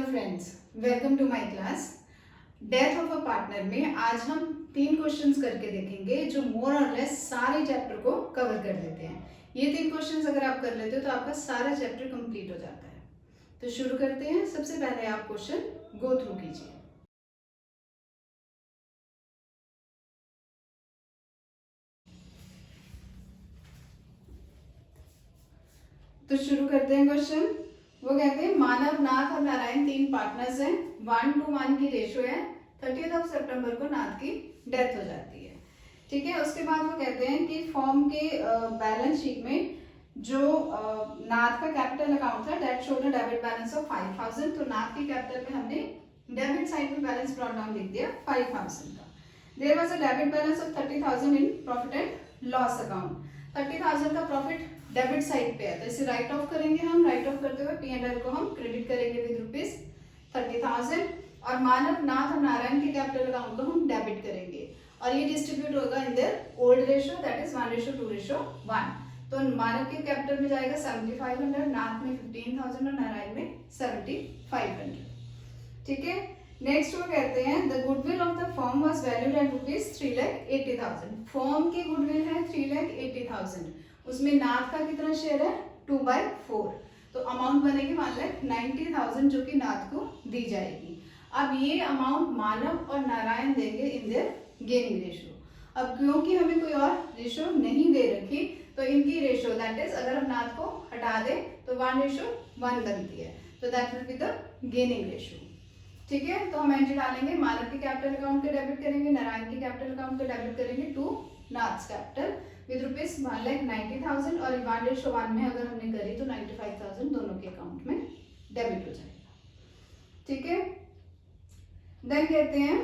Friends, welcome to my class. Death of a partner में आज हम 3 क्वेश्चंस करके देखेंगे जो मोर और लेस सारे चैप्टर को कवर कर लेते हैं। ये 3 क्वेश्चंस अगर आप कर लेते हो तो आपका सारा चैप्टर कंप्लीट हो जाता है। तो शुरू करते हैं। सबसे पहले आप क्वेश्चन गो थ्रू कीजिए। तो शुरू करते हैं क्वेश्चन। वो कहते हैं मानव, नाथ और नारायण 3 पार्टनर्स हैं। 1:1 की रेशियो है। 30 सितंबर को नाथ की डेथ हो जाती है। ठीक है। उसके बाद वो कहते हैं कि फॉर्म के बैलेंस शीट में जो नाथ का कैपिटल अकाउंट था that showed a debit balance of 5000। तो नाथ के कैपिटल में हमने डेबिट साइड में बैलेंस ब्रॉट डाउन लिख दिया 5000 का। There was a debit balance of 30,000 in profit and loss account. 30,000 का प्रॉफिट डेबिट साइड पे है तो इसे राइट ऑफ करेंगे हम। राइट ऑफ करते हुए P&L को हम क्रेडिट करेंगे विद रुपीज 30,000 और मानव, नाथ और नारायण के कैपिटल अकाउंट को हम डेबिट करेंगे और ये डिस्ट्रीब्यूट होगा in their old ratio that is 1:2:1। तो मानव के कैपिटल में जाएगा 7500, नाथ में 15,000 और नारायण में 7500। ठीक है। नेक्स्ट वो कहते हैं the goodwill of the firm was valued at rupees 3,80,000। Firm की गुडविल है 3,80,000। उसमें नाथ का कितना शेयर है 2/4। तो अमाउंट बनेगी 1,90,000 जो कि नाथ को दी जाएगी। अब ये अमाउंट मानव और नारायण देंगे इन देयर गेनिंग रेशियो। अब क्योंकि हमें कोई और रेशियो नहीं दे रखी तो इनकी रेशियो दैट इज अगर हम नाथ को हटा दें तो 1:1 बनती है। तो that will be the gaining ratio. ठीक है। तो हम एंट्री डालेंगे, मानव के कैपिटल अकाउंट के डेबिट करेंगे, नारायण के कैपिटल अकाउंट के डेबिट करेंगे to Nath's capital with rupees 1,90,000 और 1:1 में अगर हमने करी तो 95,000 दोनों के अकाउंट में डेबिट हो जाएगा। ठीक है। देन कहते हैं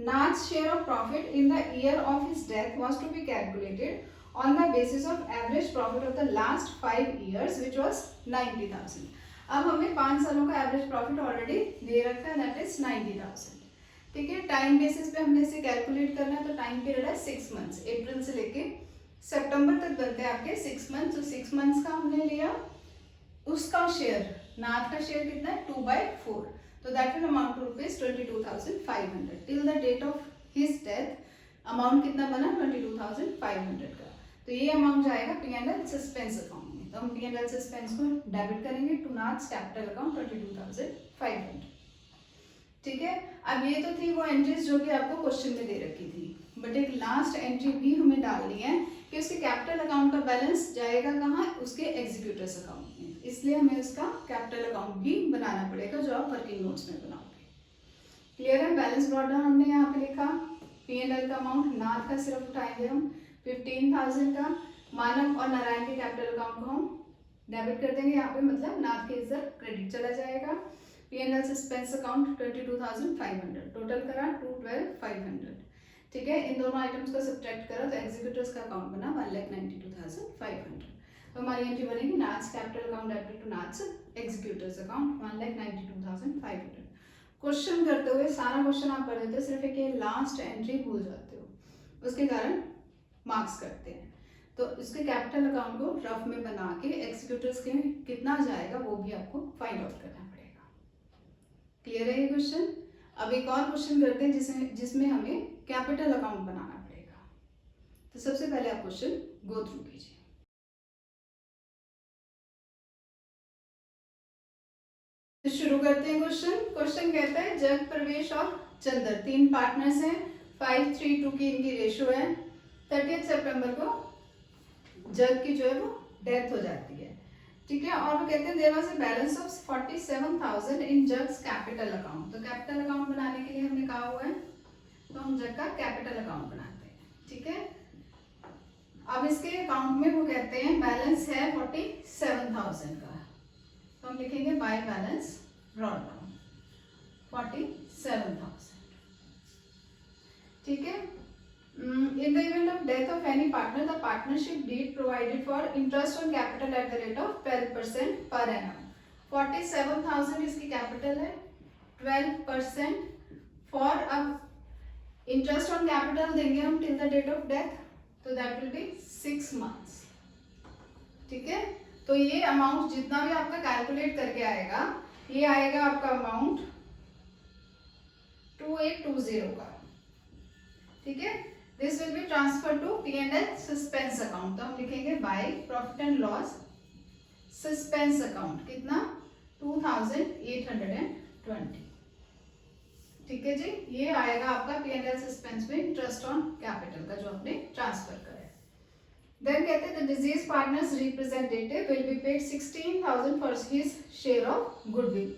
Nath's share of profit in the year of his death was to be calculated on the basis of average profit of the last 5 years which was 90,000। अब हमें 5 सालों का एवरेज प्रॉफिट ऑलरेडी दे रखा है दैट इज 90,000। ठीक है। Time basis पे हमने इसे कैलकुलेट करना है तो टाइम पीरियड है 6 मंथ्स। अप्रैल से लेके सितंबर तक बनते हैं आपके 6 मंथ्स। तो 6 मंथ्स का हमने लिया, उसका शेयर नाथ का शेयर कितना है 2/4। तो that will amount to rupees 22,500 till the date of his death. Amount कितना बना 22,500 का। तो ये अमाउंट जाएगा P&L सस्पेंस अकाउंट में। तो हम P&L सस्पेंस को डेबिट करेंगे टू नाथ्स कैपिटल अकाउंट 22,500। ठीक है। अब ये तो थी वो एंट्रीज जो कि आपको क्वेश्चन में दे रखी थी, बट एक लास्ट एंट्री भी हमें डालनी है कि उसके कैपिटल अकाउंट का बैलेंस जाएगा कहाँ, उसके एग्जीक्यूटर्स अकाउंट में। इसलिए हमें उसका कैपिटल अकाउंट भी बनाना पड़ेगा जो आप वर्किंग नोट्स में बनाओगे। क्लियर है। बैलेंस ब्रॉट डाउन हमने यहाँ पे लिखा। P&L का अमाउंट नाथ का सिर्फ उठाएंगे हम 15,000 का, मानव और नारायण के कैपिटल अकाउंट को हम डेबिट कर देंगे यहाँ पे, मतलब नाथ के इधर क्रेडिट चला जाएगा। P&L सस्पेंस अकाउंट 22,500 टोटल करा 212,500। ठीक है। इन दोनों आइटम्स को सब्ट्रैक्ट करा तो एग्जीक्यूटर्स का अकाउंट बना 1,92,500। तो हमारी एंट्री बनेगी Nath's capital account debit to Nath's executors account 1,92,500। Question करते हुए सारा क्वेश्चन आप पढ़ देते हो, सिर्फ एक ये लास्ट एंट्री भूल जाते हो, उसके कारण मार्क्स करते हैं। तो इसके कैपिटल अकाउंट को रफ में बना के एग्जीक्यूटर्स के कितना जाएगा वो भी आपको फाइंड आउट करना पड़ेगा। क्लियर है ये क्वेश्चन। अब एक और क्वेश्चन करते हैं जिसमें हमें कैपिटल अकाउंट बनाना पड़ेगा। तो सबसे पहले आप क्वेश्चन गो थ्रू कीजिए। तो शुरू करते हैं क्वेश्चन। क्वेश्चन कहता है जग, प्रवेश और चंदर 3 पार्टनर्स हैं। 5:3:2 की इनकी रेशियो है। 30 सितंबर को जग की जो है वो डेथ हो जाती है। ठीक है। और वो कहते हैं there was a balance of 47,000 in जग्स कैपिटल अकाउंट। तो कैपिटल अकाउंट बनाने के लिए हमने कहा हुआ है तो हम जग का कैपिटल अकाउंट बनाते हैं। ठीक है। अब इसके अकाउंट में वो कहते हैं बैलेंस है 47,000 का, तो हम लिखेंगे बाय बैलेंस ब्रॉट डाउन 47,000। ठीक है। In the event of death of any partner, the partnership deed provided for interest on capital at the rate of 12% per annum। 47,000 इसकी कैपिटल है, 12% फॉर, अब इंटरेस्ट ऑन कैपिटल देंगे हम till the date of death, तो that will be 6 months. ठीक है। तो ये अमाउंट जितना भी आपका कैलकुलेट करके आएगा, ये आएगा आपका अमाउंट 2820 का, ठीक है। This will be transfer to P&L suspense account. तो हम लिखेंगे by profit and loss suspense account, कितना 2820, ठीक है जी। ये आएगा आपका P&L सस्पेंस में इंटरेस्ट ऑन कैपिटल का जो हमने ट्रांसफर करा है। देन कहते हैं the disease partners representative will be paid 16,000 for his share of goodwill,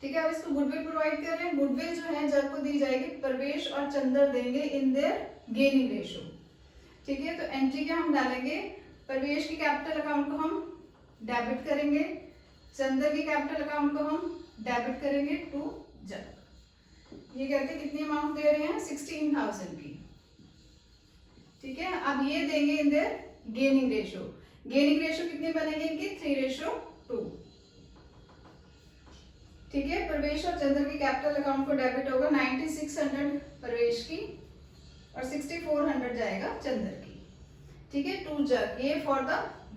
ठीक है। अब इसको गुडविल प्रोवाइड कर रहे हैं। गुडविल जो है जब को दी जाएगी, प्रवेश और चंदर देंगे इन देयर गेनिंग रेशियो, ठीक है। तो एंट्री क्या हम डालेंगे, प्रवेश की कैपिटल अकाउंट को हम डेबिट करेंगे, चंदर की कैपिटल अकाउंट को हम डेबिट करेंगे टू जग। ये कहते हैं कितनी अमाउंट दे रहे हैं, 16,000 की, ठीक है। अब ये देंगे in their gaining ratio. Gaining ratio कितनी बनेगी इनकी, 3:2, ठीक है। प्रवेश और चंद्र की कैपिटल अकाउंट को डेबिट होगा 9600 प्रवेश की और 6400 जाएगा चंद्र की, ठीक है, टू जग, ये फॉर द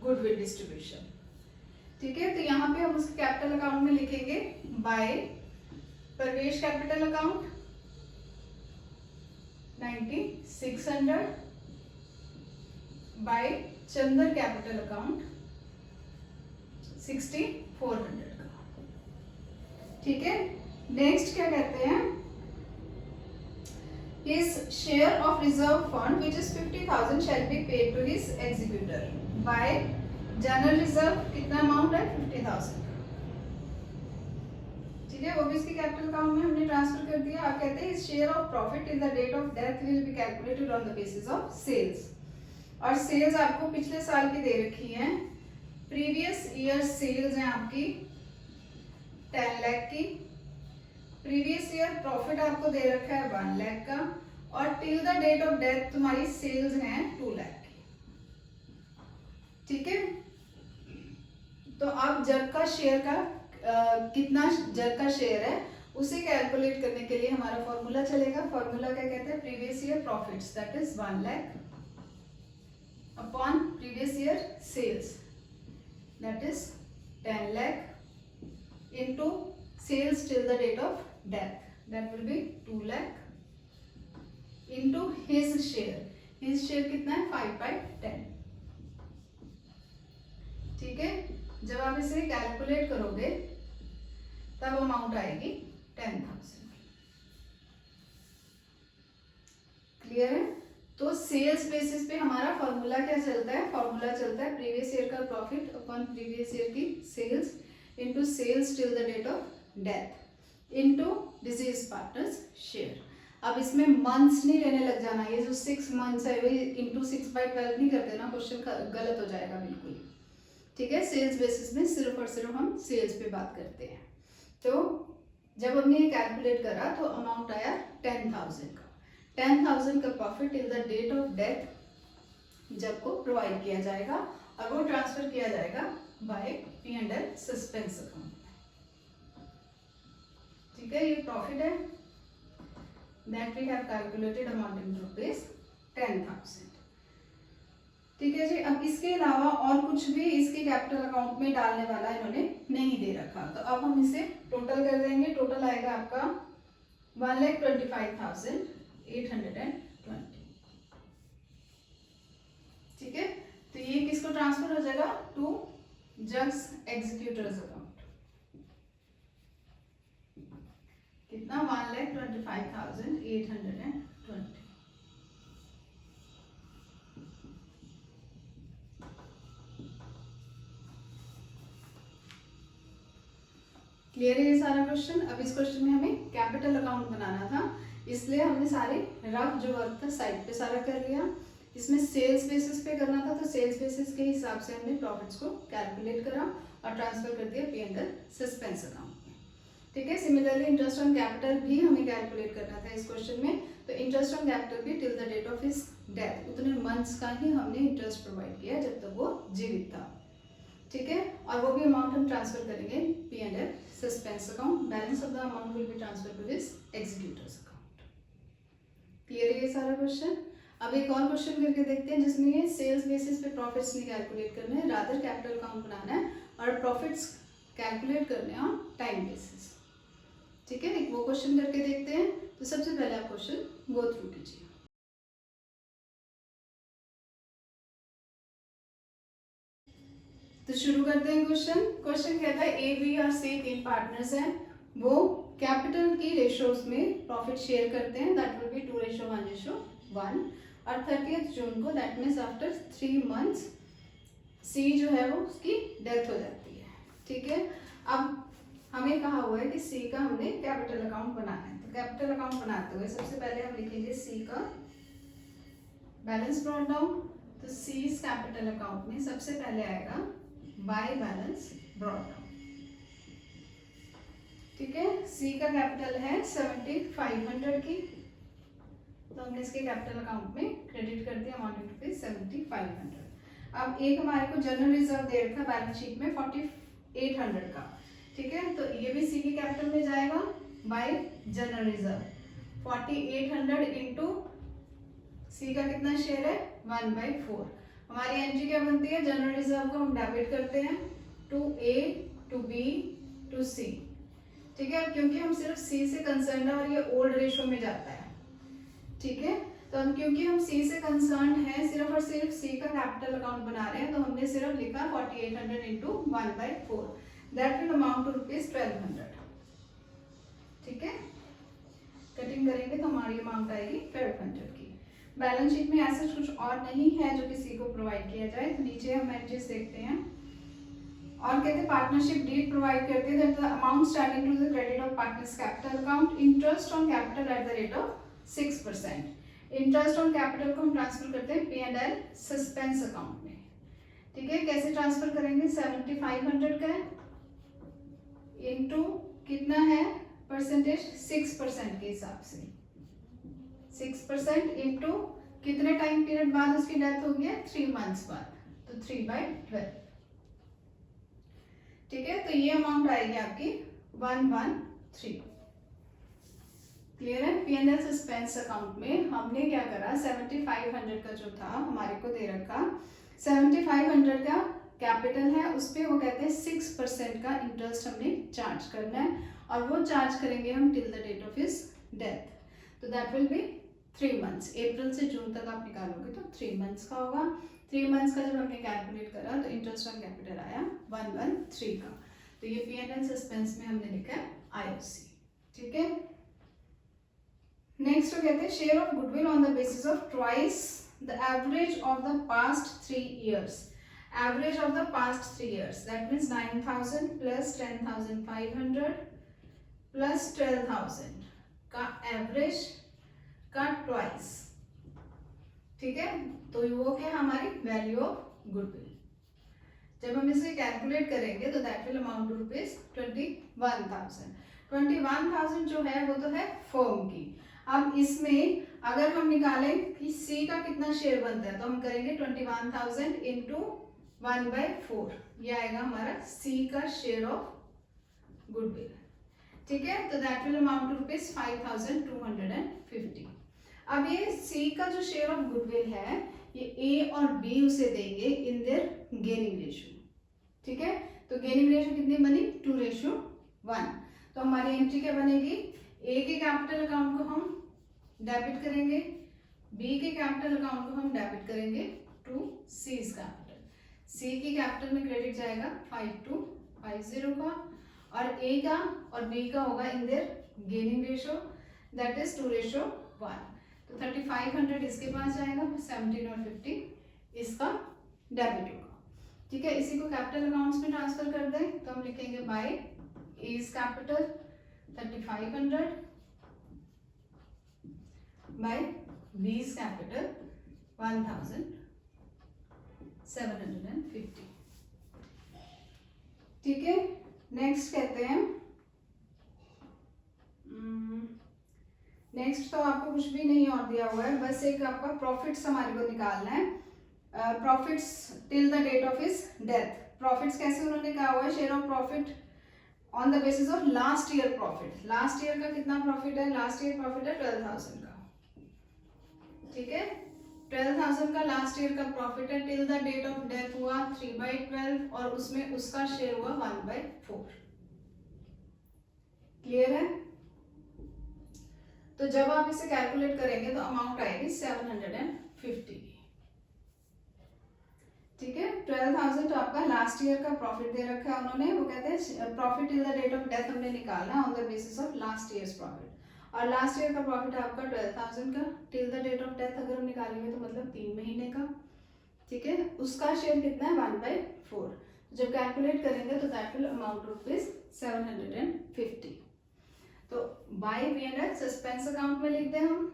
गुडविल डिस्ट्रीब्यूशन, ठीक है। तो यहाँ पे हम उसके कैपिटल अकाउंट में लिखेंगे by Pravesh capital account 9600 by Chander capital account 6400 का, ठीक है। नेक्स्ट क्या कहते हैं, his share of reserve fund which is 50,000 shall be paid to his executor by general reserve, कितना अमाउंट है 50,000, ठीक है। वो भी इसके कैपिटल अकाउंट में हमने ट्रांसफर कर दिया। आप कहते हैं share of profit in the date of death will be calculated on the basis of sales, और सेल्स आपको पिछले साल की दे रखी है। प्रीवियस ईयर सेल्स हैं आपकी 10 लाख की, प्रीवियस ईयर प्रॉफिट आपको दे रखा है 1 लाख का, और till the date of death तुम्हारी सेल्स हैं 2 लाख की, ठीक है। तो अब जग का शेयर का कितना जग का शेयर है उसे कैलकुलेट करने के लिए हमारा फॉर्मूला चलेगा। फॉर्मूला क्या कहते हैं, previous year profits that is 1 lakh upon previous year sales that is 10 lakh into sales till the date of death that will be 2 lakh into his share कितना है 5/10, ठीक है। जब आप इसे कैलकुलेट करोगे तब अमाउंट आएगी 10,000, क्लियर है। तो सेल्स बेसिस पे हमारा फॉर्मूला क्या चलता है, फॉर्मूला चलता है प्रीवियस ईयर का प्रॉफिट अपॉन प्रीवियस ईयर की sales into sales till the date of death into disease partners share। अब इसमें मंथ्स नहीं रहने लग जाना, ये जो 6 मंथ्स है वही into 6/12 नहीं करते ना, क्वेश्चन गलत हो जाएगा बिल्कुल, ठीक है। सेल्स बेसिस में सिर्फ और सिर्फ हम सेल्स पे बात करते हैं। तो जब हमने ये कैलकुलेट करा तो अमाउंट आया 10,000 का। 10,000 का profit till the date of death जब को प्रोवाइड किया जाएगा और वो ट्रांसफर किया जाएगा बाय P&L सस्पेंस अकाउंट, ठीक है। ये प्रॉफिट है that we have calculated amounting to rupees 10,000, ठीक है जी। अब इसके अलावा और कुछ भी इसके कैपिटल अकाउंट में डालने वाला इन्होंने नहीं दे रखा, तो अब हम इसे टोटल कर देंगे। टोटल आएगा आपका 1,25,820, ठीक है। तो ये किसको ट्रांसफर हो जाएगा, टू जग्स एग्जीक्यूटर्स अकाउंट, कितना 1,25,820, क्लियर है ये सारा क्वेश्चन। अब इस क्वेश्चन में हमें कैपिटल अकाउंट बनाना था, इसलिए हमने सारे रफ जो वर्क था साइड पे सारा कर लिया। इसमें सेल्स बेसिस पे करना था, तो सेल्स बेसिस के हिसाब से हमने प्रॉफिट्स को कैलकुलेट करा और ट्रांसफर कर दिया P&L सस्पेंस अकाउंट में, ठीक है। सिमिलरली इंटरेस्ट ऑन कैपिटल भी हमें कैलकुलेट करना था इस क्वेश्चन में, तो इंटरेस्ट ऑन कैपिटल भी till the date of his death उतने मंथ्स का ही हमने इंटरेस्ट प्रोवाइड किया जब तक वो जीवित था, ठीक है। और वो भी अमाउंट हम ट्रांसफर करेंगे P&L suspense account. Balance of the amount will be transfer to his executors account, clear है ये सारा क्वेश्चन। अब एक और क्वेश्चन करके देखते हैं जिसमें ये सेल्स बेसिस पे प्रॉफिट्स नहीं कैलकुलेट करने हैं, रादर कैपिटल अकाउंट बनाना है और प्रॉफिट्स कैलकुलेट करने हैं ऑन टाइम बेसिस। ठीक है, एक वो क्वेश्चन करके देखते हैं। तो सबसे पहले आप क्वेश्चन गो थ्रू कीजिए। तो शुरू करते हैं क्वेश्चन। क्वेश्चन कहता है ए बी और सी 3 पार्टनर्स हैं, वो कैपिटल की रेशोज में प्रॉफिट शेयर करते हैं, दैट विल बी 2:1:1। और 30 जून को, दैट मीन्स आफ्टर 3 मंथ्स, सी जो है वो उसकी डेथ हो जाती है। ठीक है, अब हमें कहा हुआ है कि सी का हमने कैपिटल अकाउंट बनाना है। तो कैपिटल अकाउंट बनाते हुए सबसे पहले हम लिखेंगे सी का बैलेंस ब्रॉट डाउन। तो सीज कैपिटल अकाउंट में सबसे पहले आएगा बाय बैलेंस ब्रॉट डाउन। ठीक है, सी का कैपिटल है 7500 की, तो हमने इसके कैपिटल अकाउंट में क्रेडिट कर दिया अमाउंट रुपीज 7500। अब एक हमारे को जनरल रिजर्व दे रखा बैलेंस शीट में 4800 का। ठीक है, तो ये भी सी के कैपिटल में जाएगा बाय जनरल रिजर्व 4800 इंटू सी का कितना शेयर है 1/4। हमारी एंट्री क्या बनती है, जनरल रिजर्व को हम डेबिट करते हैं to A to B to C. ठीक है, क्योंकि हम सिर्फ सी से कंसर्न है और ये ओल्ड रेशो में जाता है। ठीक है, तो हम क्योंकि हम सी से कंसर्न है, सिर्फ और सिर्फ सी का कैपिटल अकाउंट बना रहे हैं, तो हमने सिर्फ लिखा 4800 into 1/4, that will amount to rupees 1200। ठीक है, कटिंग करेंगे तो हमारी अमाउंट आएगी 1200 की। बैलेंस शीट में ऐसा कुछ और नहीं है जो किसी को प्रोवाइड किया जाए। तो नीचे हम एंट्रीज देखते हैं और कहते हैं पार्टनरशिप डीड प्रोवाइड करते हैं that the amount starting to the credit of partners capital account, interest on capital at the rate of 6%। Interest on capital को हम ट्रांसफर करते हैं P&L सस्पेंस अकाउंट में। ठीक है, कैसे ट्रांसफर करेंगे, 7500 का है इनटू कितना है परसेंटेज 6% के हिसाब से, 6% इंटू कितने टाइम पीरियड बाद उसकी डेथ होगी है 3 मंथ्स बाद, तो 3/12। ठीक है, तो ये अमाउंट आएगी आपकी 113। क्लियर है। P&L सस्पेंस अकाउंट में हमने क्या करा, 7500 का जो था हमारे को दे रखा, 7500 का कैपिटल है, उस पर वो कहते हैं 6% का इंटरेस्ट हमने चार्ज करना है और वो चार्ज करेंगे हम till the date of his death. तो दैट विल बी 3 मंथ्स, अप्रैल से जून तक आप निकालोगे तो 3 मंथ्स का होगा। 3 मंथ्स का जब हमने कैलकुलेट करा तो इंटरेस्ट ऑन कैपिटल आया 113 का। तो ये P&L सस्पेंस में हमने लिखा है IOC। ठीक है, नेक्स्ट तो कहते हैं share of goodwill on the basis of twice the average of the past 3 years। Average of the past 3 years, that means 9000 plus 10500 plus 12000 का एवरेज का ट्वाइस। ठीक है, तो वो क्या हमारी वैल्यू ऑफ गुडविल। जब हम इसे कैलकुलेट करेंगे तो that will amount to rupees 21,000। 21,000 जो है वो तो है फर्म की। अब इसमें अगर हम निकालें कि सी का कितना शेयर बनता है तो हम करेंगे 21,000 इंटू 1/4, ये आएगा हमारा सी का शेयर ऑफ गुडविल। ठीक है, तो that will amount to rupees 5,250। अब ये सी का जो शेयर ऑफ गुडविल है ये ए और बी उसे देंगे इन देयर गेनिंग रेशियो। ठीक है, तो गेनिंग रेशियो कितनी बनी 2:1। तो हमारी एंट्री क्या बनेगी, ए के कैपिटल अकाउंट को हम डेबिट करेंगे, बी के कैपिटल अकाउंट को हम डेबिट करेंगे टू सी कैपिटल। सी की कैपिटल में क्रेडिट जाएगा 5250 का और ए का और बी का होगा in their gaining ratio that is 2:1। तो 3500 इसके पास जाएगा, 17 और 50 इसका डेबिट होगा। ठीक है, इसी को कैपिटल अकाउंट्स में ट्रांसफर कर दें तो हम लिखेंगे by A's capital 3500 by B's capital 1750। ठीक है, नेक्स्ट कहते हैं नेक्स्ट तो आपको कुछ भी नहीं और दिया हुआ है, बस एक आपका प्रॉफिट्स हमारे को निकालना है। Profits till the date of his death. Profits कैसे उन्होंने कहा हुआ है, share of profit on the basis of last year profit. Last year का कितना प्रॉफिट है, लास्ट ईयर प्रॉफिट है 12,000 का। ठीक है, 12,000 का लास्ट ईयर का प्रॉफिट है, till the date of death हुआ 3/12 और उसमें उसका शेयर हुआ 1/4। क्लियर है? तो जब आप इसे कैलकुलेट करेंगे तो अमाउंट आएगी 750। ठीक है, 12,000 आपका लास्ट ईयर का प्रॉफिट दे रखा है उन्होंने, वो कहते हैं profit till the date of death हमने निकालना है on the basis of last year's profit. और लास्ट ईयर का प्रॉफिट है आपका 12,000 का, till the date of death अगर हम निकालेंगे तो मतलब 3 महीने का। ठीक है, उसका शेयर कितना है 1/4। जब कैलकुलेट करेंगे तो दैट विल अमाउंट रुपीज 750। तो बाय P&L सस्पेंस अकाउंट में लिख दें हम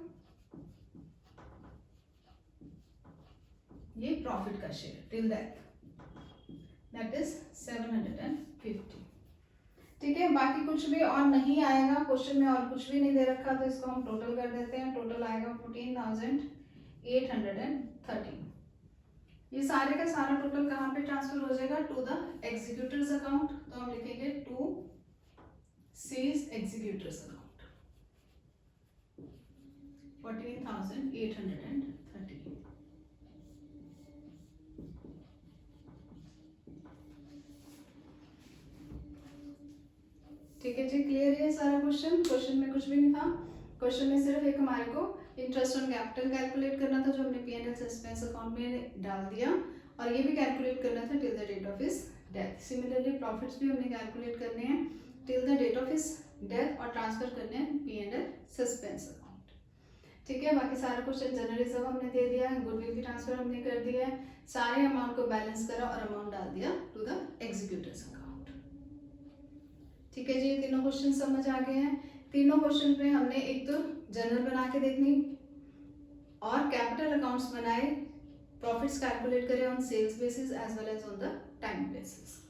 ये प्रॉफिट का शेयर टिल दैट इज 750। ठीक है, बाकी कुछ भी और नहीं आएगा क्वेश्चन में, और कुछ भी नहीं दे रखा तो इसको हम टोटल कर देते हैं। टोटल आएगा 14,813। ये सारे का सारा टोटल कहाँ पे ट्रांसफर हो जाएगा? To the executors account. तो हम लिखेंगे टू सीज एग्जीक्यूटर्स अकाउंट 14,813। ठीक है जी, क्लियर है सारा क्वेश्चन? क्वेश्चन में कुछ भी नहीं था, क्वेश्चन में सिर्फ एक हमारे को इंटरेस्ट ऑन कैपिटल कैलकुलेट करना था जो हमने P&L सस्पेंस अकाउंट में डाल दिया, और ये भी कैलकुलेट करना था till the date of his death. Similarly profits भी हमने कैलकुलेट करने हैं till the date of his death और ट्रांसफर करने हैं P&L सस्पेंस अकाउंट। ठीक है, बाकी सारा क्वेश्चन जनरल रिजर्व हमने दे दिया है, गुडविल की ट्रांसफर हमने कर दिया है, सारे अमाउंट को बैलेंस करा और अमाउंट डाल दिया टू द एग्जीक्यूटर्स अकाउंट। ठीक है जी, ये तीनों क्वेश्चन समझ आ गए हैं। तीनों क्वेश्चन पे हमने एक तो जनरल बना के देखनी और कैपिटल अकाउंट्स बनाए, प्रॉफिट्स कैलकुलेट करें on sales basis as well as on the time basis.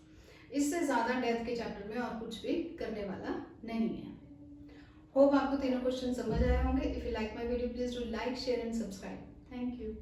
इससे ज्यादा डेथ के चैप्टर में और कुछ भी करने वाला नहीं है। होप आपको तीनों क्वेश्चन समझ आए होंगे। If you like my video please do like, share and subscribe. Thank you.